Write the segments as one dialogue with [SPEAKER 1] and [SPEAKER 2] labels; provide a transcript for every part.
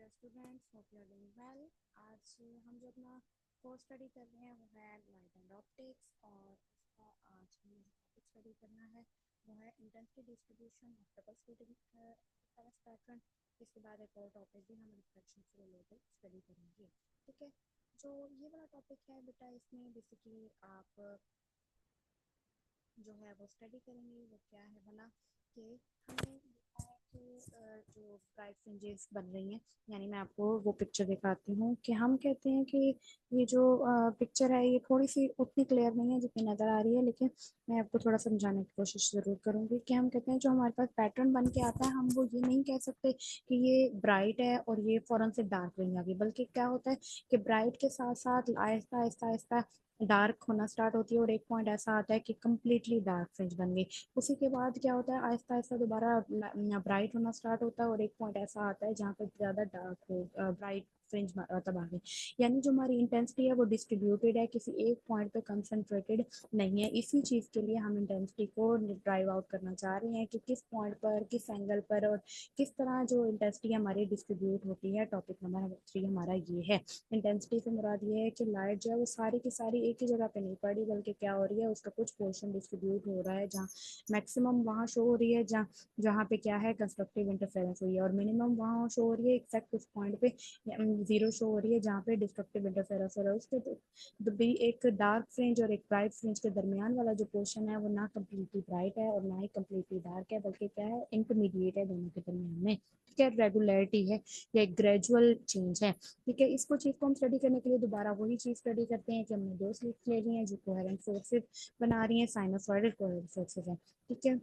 [SPEAKER 1] Dear students, hope you are doing well. आज हम जो अपना कोर्स स्टडी कर रहे हैं वो है लाइट एंड ऑप्टिक्स, और उसका आज हमें जो टॉपिक स्टडी करना है वो है intensity distribution of double slit pattern. इसके बाद एक और टॉपिक भी हम रिफ्लेक्शन से रिलेटेड स्टडी करेंगे। ठीक है, जो ये वाला टॉपिक है बेटा, इसमें बेसिकली आप जो है वो स्टडी करेंगे वो क्या है भला कि हमने देखा है कि जो ब्राइट फ्रिंजेस बन रही हैं, यानी मैं आपको वो पिक्चर दिखाती हूँ कि हम कहते हैं कि ये जो पिक्चर है ये थोड़ी सी उतनी क्लियर नहीं है जितनी नज़र आ रही है, लेकिन मैं आपको थोड़ा समझाने की कोशिश ज़रूर करूँगी कि हम कहते हैं जो हमारे पास पैटर्न बन के आता है हम वो ये नहीं कह सकते कि ये ब्राइट है और ये फ़ौरन से डार्क रिंग आ गई, बल्कि क्या होता है कि ब्राइट के साथ साथ आहिस्ता आहिस्ता आहिस्ता डार्क होना स्टार्ट होती है और एक पॉइंट ऐसा आता है कि कम्प्लीटली डार्क फ्रिंज बन गई। उसी के बाद क्या होता है, आहिस्ता आहिस्ता दोबारा ब्राइट होना स्टार्ट होता है और एक पॉइंट ऐसा आता है जहाँ पे ज़्यादा डार्क हो ब्राइट फ्रिंज तब आ गई। यानी जो हमारी इंटेंसिटी है वो डिस्ट्रीब्यूटेड है, किसी एक पॉइंट पे कंसंट्रेटेड नहीं है। इसी चीज़ के लिए हम इंटेंसिटी को ड्राइव आउट करना चाह रहे हैं कि किस पॉइंट पर, किस एंगल पर और किस तरह जो इंटेंसिटी हमारी डिस्ट्रीब्यूट होती है। टॉपिक नंबर 3 हमारा ये है। इंटेंसिटी से मुराद ये है कि लाइट जो है वो सारी की सारी एक ही जगह पे नहीं पड़ी, बल्कि क्या हो रही है, उसका कुछ पोर्शन डिस्ट्रीब्यूट हो रहा है, जहाँ मैक्सिमम वहाँ शो हो रही है जहाँ जहाँ पे क्या है कंस्ट्रक्टिव इंटरफेरेंस हुई है, और मिनिमम वहाँ शो हो रही है एक्सेप्ट उस पॉइंट पे जीरो शो हो रही है जहाँ पे डिस्ट्रक्टिव इंटरफेरेंस हो रहा है। उसके तो भी एक डार्क फ्रिंज और एक ब्राइट फ्रिंज के दरमियान वाला जो पोर्शन है वो ना कम्प्लीटली ब्राइट है और ना ही कम्प्लीटली डार्क है, बल्कि क्या है, इंटरमीडिएट है दोनों के दरमियान में। ठीक है, रेगुलरिटी है या एक ग्रेजुअल चेंज है। ठीक है, इसको चीज़ को हम स्टडी करने के लिए दोबारा वही चीज़ स्टडी करते हैं कि हमने दो स्लिट्स ले ली हैं जो कोहेरेंट फोर्सेस बना रही हैं, साइनोसॉइडल कोहेरेंट फोर्सेस हैं। ठीक है,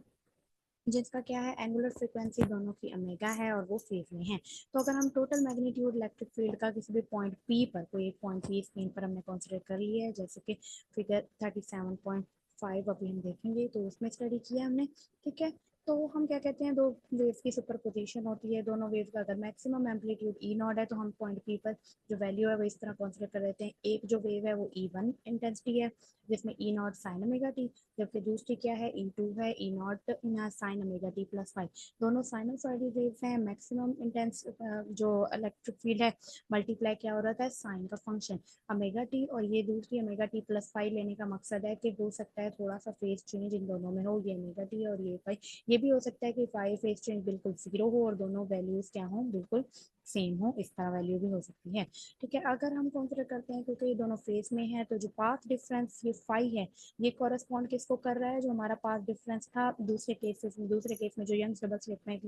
[SPEAKER 1] जिसका क्या है, एंगुलर फ्रीक्वेंसी दोनों की ओमेगा है और वो फेज में है। तो अगर हम टोटल मैग्नीट्यूड इलेक्ट्रिक फील्ड का किसी भी पॉइंट पी पर, कोई एक पॉइंट पी स्क्रीन पर हमने कंसीडर कर लिया है, जैसे कि फिगर 37.5 अभी हम देखेंगे तो उसमें स्टडी किया हमने। ठीक है, तो हम क्या कहते हैं, दो वेव की सुपरपोजिशन होती है। दोनों वेव का अगर मैक्सिमम एम्पलीट्यूड ई नॉट है तो हम पॉइंट पी पर जो वैल्यू है वो इस तरह कंसीडर कर लेते हैं। एक जो वेव है वो ई वन इंटेंसिटी है जिसमें E naught sine omega T, जबकि दूसरी क्या है, ई टू है, E naught sine omega T plus five. दोनों साइनोसॉइडल वेव्स हैं। मैक्सिमम इंटेंस जो इलेक्ट्रिक फील्ड है मल्टीप्लाई क्या हो रहा है, साइन का फंक्शन ओमेगा टी, और ये दूसरी ओमेगा टी प्लस फाइव लेने का मकसद है कि हो सकता है थोड़ा सा फेज चेंज इन दोनों में हो, ये ओमेगा टी और ये फाइव। ये भी हो सकता है कि फाइव फेज चेंज बिल्कुल जीरो हो और दोनों वैल्यूज क्या हो, बिल्कुल सेम हो, इस तरह वैल्यू भी हो सकती है। ठीक है, अगर हम कंसिडर करते हैं क्योंकि ये दोनों फेज में है तो जो पाथ डिफरेंस ये फाइव है ये कॉरेस्पॉन्ड किसको कर रहा है, जो हमारा पाथ डिफरेंस था दूसरे केस में जो यंग डबल स्लिट में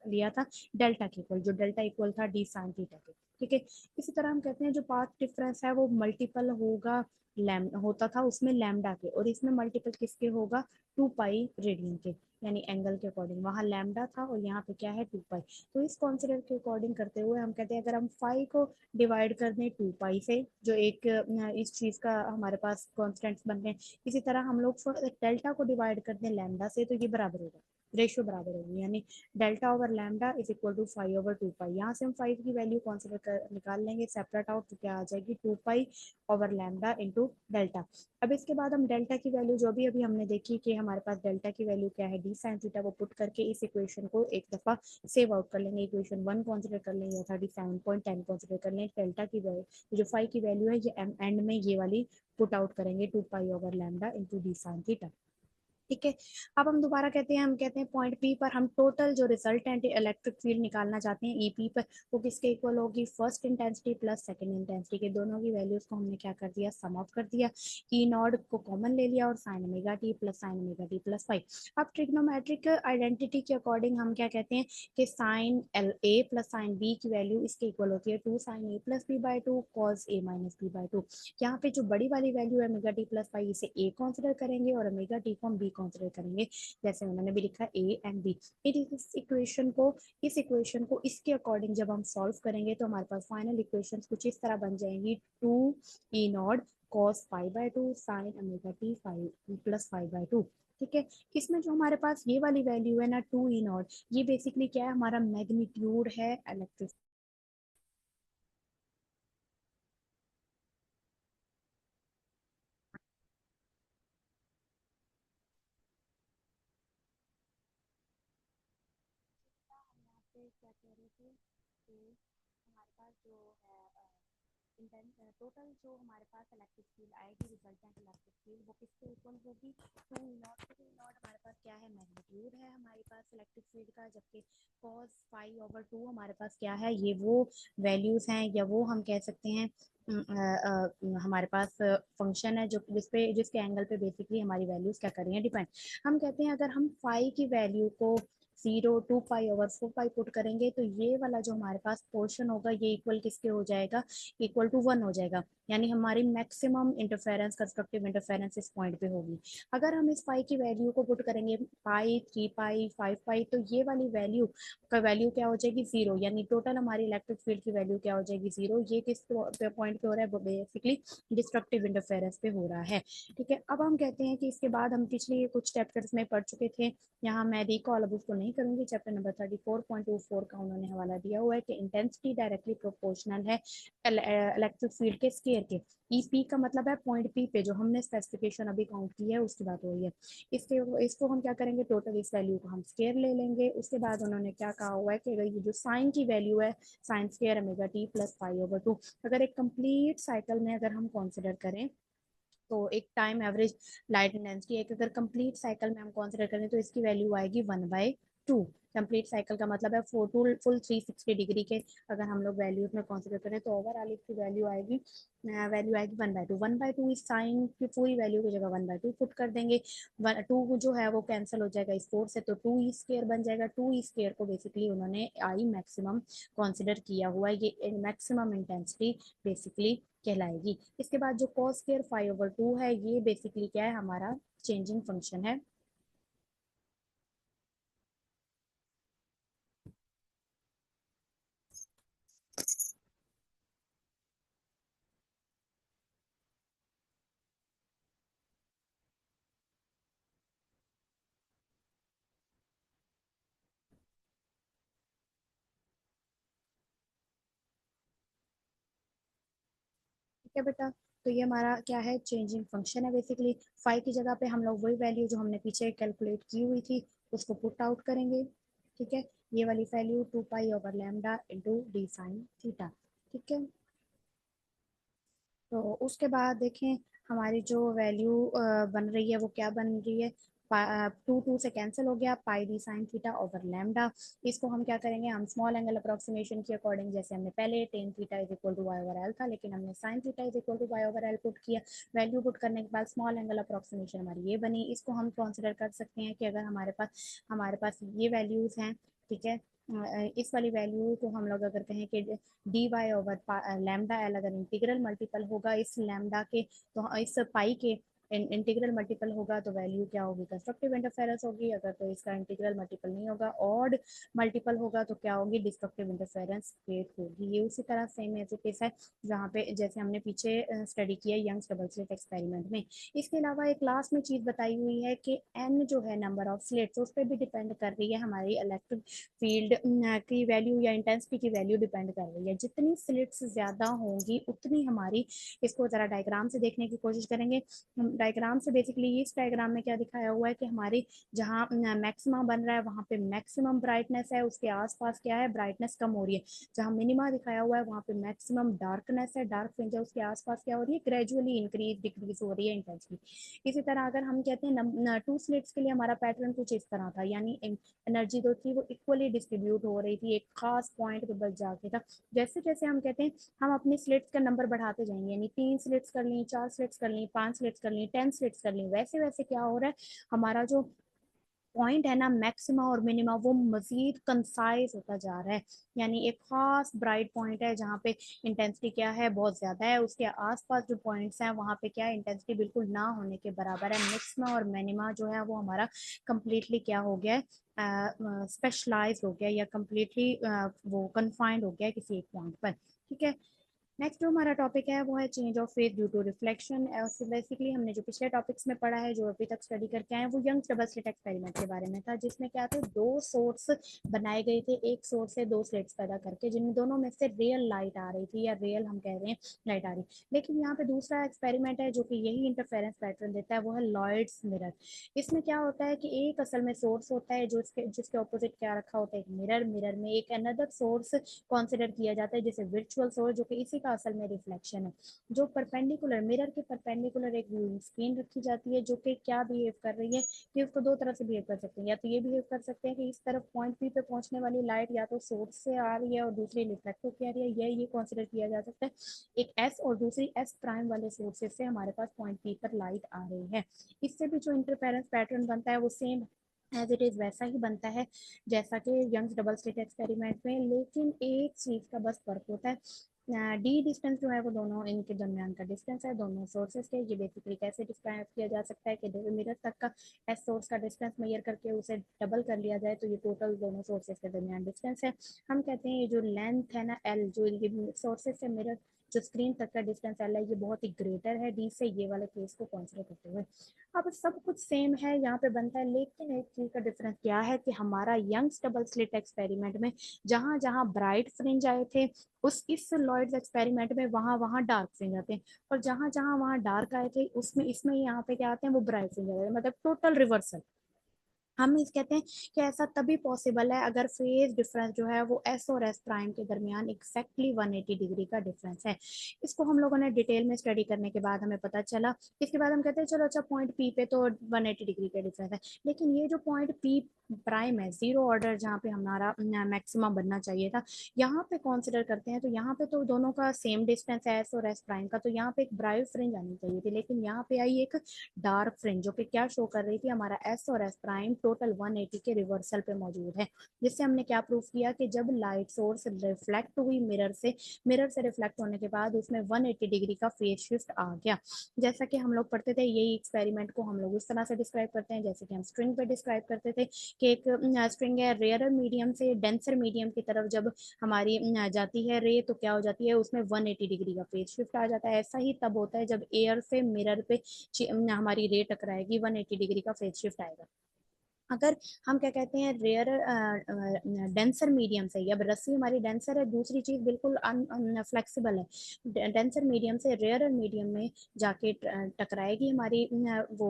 [SPEAKER 1] लिया था डेल्टा के इक्वल, जो डेल्टा इक्वल था डी साइन थीटा के। ठीक है, इसी तरह हम कहते हैं जो पाथ डिफरेंस है वो मल्टीपल होगा लैम होता था उसमें लैम्डा के, और इसमें मल्टीपल किसके होगा, 2 पाई रेडियन के, यानी एंगल के अकॉर्डिंग। वहाँ लैम्डा था और यहाँ पे क्या है, 2 पाई। तो इस कॉन्सिडर के अकॉर्डिंग करते हुए हम कहते हैं अगर हम फाई को डिवाइड कर दें 2 पाई से, जो एक इस चीज़ का हमारे पास कॉन्स्टेंट्स बन गए, इसी तरह हम लोग डेल्टा को डिवाइड कर दें लैम्डा से तो ये बराबर होगा, रेशियो बराबर होगी, यानी delta over lambda is equal to 5/2 pi. यहाँ से हम 5 की वैल्यू कॉन्सिडर कर निकाल लेंगे सेपरेट आउट, तो क्या आ जाएगी, 2 pi over lambda into delta. अब इसके बाद हम डेल्टा की वैल्यू जो भी अभी हमने देखी कि हमारे पास डेल्टा की वैल्यू क्या है, डी साइन थीटा, वो पुट करके इस इक्वेशन को एक दफा सेव आउट कर लेंगे। इक्वेशन 1 कॉन्सिडर कर लेंगे, 37.10 कॉन्सिडर कर लेंगे। डेल्टा की वैल्यू जो 5 की वैल्यू है ये एंड में ये वाली पुट आउट करेंगे, 2 pi over lambda into D sine theta. ठीक है, अब हम दोबारा कहते हैं, हम कहते हैं पॉइंट पी पर हम टोटल जो रिजल्टेंट इलेक्ट्रिक फील्ड निकालना चाहते हैं ईपी पर, वो किसके इक्वल होगी, first intensity plus second intensity के दोनों की वैल्यूज को हमने क्या कर दिया, सम आउट कर दिया। ई नॉट को कॉमन ले लिया और sine omega T plus sine omega T plus five. अब ट्रिग्नोमेट्रिक आइडेंटिटी के अकॉर्डिंग हम क्या कहते हैं कि sine L A plus sine B की वैल्यू इसके इक्वल होती है 2 sin a+b/2 cos a-b/2। यहाँ पे जो बड़ी वाली वैल्यू है ओमेगा टी प्लस फाइव, इसे ए कंसिडर करेंगे और ओमेगा टी को हम बी कंसिडर करेंगे, जैसे उन्होंने भी लिखा ए एंड बी। इस इक्वेशन को इसके अकॉर्डिंग जब हम सॉल्व करेंगे तो हमारे पास फाइनल इक्वेशन कुछ इस तरह बन जाएंगी, 2 E0 cos π/2 sine omega T five plus 5/2। ठीक है, इसमें जो हमारे पास ये वाली वैल्यू है ना 2 E0, ये बेसिकली क्या है, हमारा मैग्नीट्यूड है इलेक्ट्रिक। क्या कह रहे थे कि पास जो है टोटल जो हमारे पास इलेक्ट्रिक फील्ड आएगी, रिजल्टेंट इलेक्ट्रिक फील्ड, वो किसके इक्वल होगी, टू नॉट। टू नॉट हमारे पास क्या है, मैग्नीट्यूड है हमारे पास इलेक्ट्रिक फील्ड का, जबकि cos फाई ओवर टू हमारे पास क्या है, ये वो वैल्यूज हैं, या वो हम कह सकते हैं हमारे पास फंक्शन है जो जिसके एंगल पे बेसिकली हमारी वैल्यूज क्या कर रही हैं, डिपेंड। हम कहते हैं अगर हम फाई की वैल्यू को 0 2 पाई ओवर 4 पाई पुट करेंगे, तो ये वाला जो हमारे पास पोर्शन होगा ये इक्वल किसके हो जाएगा, इक्वल टू 1 हो जाएगा। यानी हमारी मैक्सिमम इंटरफेरेंस, कंस्ट्रक्टिव इंटरफेरेंस इस पॉइंट पे होगी। अगर हम इस पाई की वैल्यू को पुट करेंगे पाई, 3 पाई, 5 पाई, तो ये वाली वैल्यू का वैल्यू क्या हो जाएगी, 0। यानी टोटल हमारी इलेक्ट्रिक फील्ड की वैल्यू क्या हो जाएगी, 0। ये किस पॉइंट पे हो रहा है, बेसिकली डिस्ट्रक्टिव इंटरफेरेंस पे हो रहा है। ठीक है, अब हम कहते हैं कि इसके बाद हम पिछले कुछ चैप्टर्स में पढ़ चुके थे, यहाँ मैं रिकॉल अब उसको नहीं करूंगी। चैप्टर नंबर 34.24 का उन्होंने हवाला दिया हुआ है कि इंटेंसिटी डायरेक्टली प्रोपोर्शनल है इलेक्ट्रिक फील्ड के स्केयर के। ई पी का मतलब है पॉइंट पी पे, जो हमने स्पेसिफिकेशन अभी काउंट की है उसकी बात हो रही है। इसको हम क्या करेंगे, टोटल इस वैल्यू को हम स्केयर ले लेंगे। उसके बाद उन्होंने क्या कहा हुआ है कि अगर ये जो साइन की वैल्यू है, sine square omega T plus pi over two, अगर एक कंप्लीट साइकिल में अगर हम कंसिडर करें, तो एक टाइम एवरेज लाइट इंटेंसिटी एक अगर कंप्लीट साइकिल में हम कंसीडर करें, तो इसकी वैल्यू आएगी 1/2। कंप्लीट साइकिल का मतलब है फुल 360 डिग्री के अगर हम लोग वैल्यूज में कंसीडर करें, तो ओवरऑल इसकी वैल्यू आएगी 1/2। 1/2 इस साइन की पूरी वैल्यू की जगह 1/2 पुट कर देंगे। 2 जो है वो कैंसिल हो जाएगा इस 4 से, तो 2 ई स्क्वायर बन जाएगा। 2 ई स्क्वायर को बेसिकली उन्होंने आई मैक्सिमम कंसिडर किया हुआ है, ये मैक्सिमम इंटेंसिटी बेसिकली कहलाएगी। इसके बाद जो cos स्क्वायर 5/2 है, ये बेसिकली क्या है, हमारा चेंजिंग फंक्शन है। ठीक है बेटा, तो ये हमारा क्या है, चेंजिंग फंक्शन है बेसिकली। फाइव की जगह पे हम लोग वही वैल्यू जो हमने पीछे कैलकुलेट की हुई थी उसको पुट आउट करेंगे। ठीक है, ये वाली value 2 pi over lambda into D sine theta. ठीक है, तो उसके बाद देखें हमारी जो वैल्यू बन रही है वो क्या बन रही है, 2 2 से कैंसिल हो गया, pi D sine theta over lambda. इसको हम क्या करेंगे, हम स्मॉल एंगल अप्रोक्सीमेशन के अकॉर्डिंग, जैसे हमने पहले tan theta is equal to Y over L था, लेकिन हमने sine theta is equal to Y over L put किया। वैल्यू पुट करने के बाद स्मॉल एंगल अप्रोक्सीमेशन हमारी ये बनी। इसको हम कंसिडर कर सकते हैं कि अगर हमारे पास ये वैल्यूज हैं, ठीक है, इस वाली वैल्यू को हम लोग अगर कहें कि D Y over lambda L अगर इंटीग्रल मल्टीपल होगा इस लैम्डा के, तो इस पाई के इंटीग्रल मल्टीपल होगा, तो वैल्यू क्या होगी, कंस्ट्रक्टिव इंटरफेरेंस होगी। अगर तो इसका इंटीग्रल मल्टीपल नहीं होगा, ऑड मल्टीपल होगा, तो क्या होगी, डिस्ट्रक्टिव इंटरफेरेंस क्रिएट होगी। ये उसी तरह सेम एज इट इज है जहाँ पे जैसे हमने पीछे स्टडी किया यंग्स डबल स्लिट एक्सपेरिमेंट में। इसके अलावा एक लास्ट में चीज बताई हुई है कि एन जो है नंबर ऑफ स्लिट्स, उस पर भी डिपेंड कर रही है हमारी इलेक्ट्रिक फील्ड की वैल्यू या इंटेंसिटी की वैल्यू डिपेंड कर रही है। जितनी स्लिट्स ज्यादा होंगी उतनी हमारी, इसको जरा डायग्राम से देखने की कोशिश करेंगे। डायग्राम से बेसिकली इस डायग्राम में क्या दिखाया हुआ है कि हमारी जहाँ मैक्सिमा बन रहा है वहाँ पे मैक्सिमम ब्राइटनेस है, उसके आसपास क्या है, ब्राइटनेस कम हो रही है। जहाँ मिनिमा दिखाया हुआ है वहाँ पे मैक्सिमम डार्कनेस है, डार्क फ्रिंज है, उसके आसपास क्या हो रही है, ग्रेजुअली इंक्रीज डिक्रीज हो रही है इंटेंसिटी। इसी तरह अगर हम कहते हैं 2 स्लिट्स के लिए हमारा पैटर्न कुछ इस तरह था, यानी एनर्जी जो थी वो इक्वली डिस्ट्रीब्यूट हो रही थी, एक खास पॉइंट पे बस जाके था। जैसे जैसे हम कहते हैं हम अपनी स्लिट्स का नंबर बढ़ाते जाएंगे, यानी 3 स्लिट्स कर ली, 4 स्लिट्स कर ली, 5 स्लिट्स कर ली, 10 स्लिट्स कर ली, वैसे वैसे क्या हो रहा है, हमारा जो पॉइंट है ना मैक्सिमा और मिनिमा, वो मजीद कंसाइज होता जा रहा है। यानी एक खास ब्राइट पॉइंट है जहाँ पे इंटेंसिटी क्या है, बहुत ज्यादा है, उसके आसपास जो पॉइंट्स हैं वहाँ पे क्या है, इंटेंसिटी बिल्कुल ना होने के बराबर है। मैक्सिमा और मिनिमा जो है वो हमारा कंप्लीटली क्या हो गया है, स्पेशलाइज हो गया, या कंप्लीटली वो कन्फाइंड हो गया है किसी एक पॉइंट पर। ठीक है, नेक्स्ट जो हमारा टॉपिक है वो है change of phase due to reflection. Basically हमने जो पिछले टॉपिक्स में पढ़ा है, जो अभी तक स्टडी करके आए हैं, वो यंग डबल स्लिट एक्सपेरिमेंट के बारे में था, जिसमें क्या थे, दो सोर्स बनाए गए थे, एक सोर्स से दो स्लिट्स पैदा करके, जिन दोनों में से रियल लाइट आ रही थी, या रियल हम कह रहे हैं लाइट आ रही। लेकिन यहाँ पे दूसरा एक्सपेरिमेंट है जो कि यही इंटरफेरेंस पैटर्न देता है, वो है लॉयड्स मिरर। इसमें क्या होता है कि एक असल में सोर्स होता है जो जिसके ऑपोजिट क्या रखा होता है, एक मिरर। मिरर में एक अनदर सोर्स कंसिडर किया जाता है जैसे वर्चुअल सोर्स, जो कि इसी का असल में रिफ्लेक्शन है। जो परपेंडिकुलर मिरर के परपेंडिकुलर एक व्यूइंग स्क्रीन रखी जाती है, जो कि क्या बिहेव कर रही है कि उसको दो तरह से बिहेव कर सकते हैं। या तो ये बिहेव कर सकते हैं कि इस तरफ पॉइंट पी पे पहुंचने वाली लाइट या तो सोर्स से आ रही है और दूसरी रिफ्लेक्ट होकर आ रही है, ये कंसिडर किया जा सकता है। एक एस और दूसरी एस प्राइम वाले सोर्सेज से हमारे पास पॉइंट पी पर लाइट आ रही है। इससे भी जो इंटरफेरेंस पैटर्न बनता है वो सेम एज इट इज वैसा ही बनता है जैसा कि यंग्स डबल स्लिट एक्सपेरिमेंट में। लेकिन एक चीज का बस फर्क होता है, डी डिस्टेंस जो है वो दोनों इनके दरमियान का डिस्टेंस है, दोनों सोर्सेज के। ये बेसिकली कैसे डिस्क्राइब किया जा सकता है कि मिरर तक का एस सोर्स का डिस्टेंस मेजर करके उसे डबल कर लिया जाए तो ये टोटल दोनों सोर्सेज के दरमियान डिस्टेंस है। हम कहते हैं ये जो लेंथ है ना एल, जो ये सोर्सेज से मिरर जो स्क्रीन तक का डिस्टेंस एल है, ये बहुत ही ग्रेटर है डी से, ये वाले केस को कंसिडर करते हुए। अब सब कुछ सेम है यहाँ पे बनता है, लेकिन एक चीज का डिफरेंस क्या है कि हमारा यंग्स डबल स्लिट एक्सपेरिमेंट में जहां जहां ब्राइट फ्रिंज आए थे, उस इस लॉयड्स एक्सपेरिमेंट में वहां वहां डार्क फ्रिंज आते हैं। और जहां जहां वहां डार्क आए थे उसमें इसमें यहाँ पे क्या आते हैं, वो ब्राइट फ्रिंज आते हैं, मतलब टोटल रिवर्सल। हम इस कहते हैं कि ऐसा तभी पॉसिबल है अगर फेज डिफरेंस जो है वो एस और एस प्राइम के दरमियान एक्जैक्टली 180 डिग्री का डिफरेंस है। इसको हम लोगों ने डिटेल में स्टडी करने के बाद हमें पता चला। इसके बाद हम कहते हैं चलो अच्छा पॉइंट पी पे तो 180 डिग्री का डिफरेंस है, लेकिन ये जो पॉइंट पी प्राइम है, जीरो ऑर्डर जहाँ पे हमारा मैक्सिमम बनना चाहिए था, यहाँ पे कंसिडर करते हैं तो यहाँ पे तो दोनों का सेम डिस्टेंस है एस और एस प्राइम का, तो यहाँ पे एक ब्राइट फ्रिंज आनी चाहिए थी, लेकिन यहाँ पे आई एक डार्क फ्रिंज, जो कि क्या शो कर रही थी, हमारा एस और एस प्राइम टोटल 180 के रिवर्सल पे मौजूद है। जिससे हमने क्या प्रूफ किया कि जब लाइट सोर्स रिफ्लेक्ट हुई मिरर से रिफ्लेक्ट होने के बाद उसमें 180 डिग्री का फेज शिफ्ट आ गया। जैसा कि हम लोग पढ़ते थे, यही एक्सपेरिमेंट को हम लोग इस तरह से डिस्क्राइब करते हैं जैसे कि हम स्ट्रिंग पे डिस्क्राइब करते थे कि एक स्ट्रिंग है, रेयर मीडियम से डेंसर मीडियम की तरफ जब हमारी जाती है रे, तो क्या हो जाती है, उसमें 180 डिग्री का फेज शिफ्ट आ जाता है। ऐसा ही तब होता है जब एयर से मिरर पे हमारी रे टकराएगी, 180 डिग्री का फेज शिफ्ट आएगा। अगर हम क्या कहते हैं रेयर डेंसर मीडियम से, अब रस्सी हमारी डेंसर है, दूसरी चीज बिल्कुल फ्लेक्सिबल है, डेंसर मीडियम से रेयर मीडियम में जाके टकराएगी हमारी वो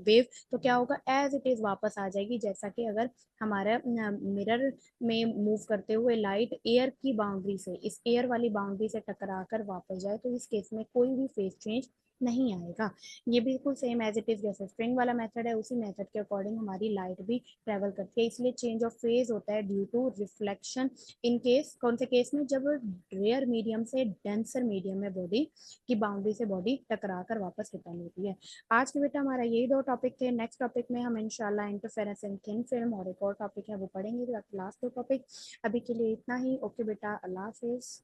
[SPEAKER 1] वेव, तो क्या होगा, एज इट इज वापस आ जाएगी। जैसा कि अगर हमारा मिरर में मूव करते हुए लाइट एयर की बाउंड्री से, इस एयर वाली बाउंड्री से टकरा कर वापस जाए, तो इस केस में कोई भी फेज चेंज नहीं आएगा। ये बिल्कुल सेम एज इट इज जैसे स्प्रिंग वाला मेथड है, उसी मेथड के अकॉर्डिंग हमारी लाइट भी ट्रेवल करती है। इसलिए चेंज ऑफ फेज होता है ड्यू टू रिफ्लेक्शन। इन केस कौन से केस में, जब रेयर मीडियम से डेंसर मीडियम में बॉडी की बाउंड्री से बॉडी टकरा कर वापस रिटर्न होती है। आज के बेटा हमारा यही दो टॉपिक थे। नेक्स्ट टॉपिक में हम इंशाल्लाह इंटरफेरेंस इन थिन फिल्म और एक और टॉपिक है वो पढ़ेंगे, लास्ट दो टॉपिक। अभी के लिए इतना ही। ओके बेटा, अल्लाह हाफिज।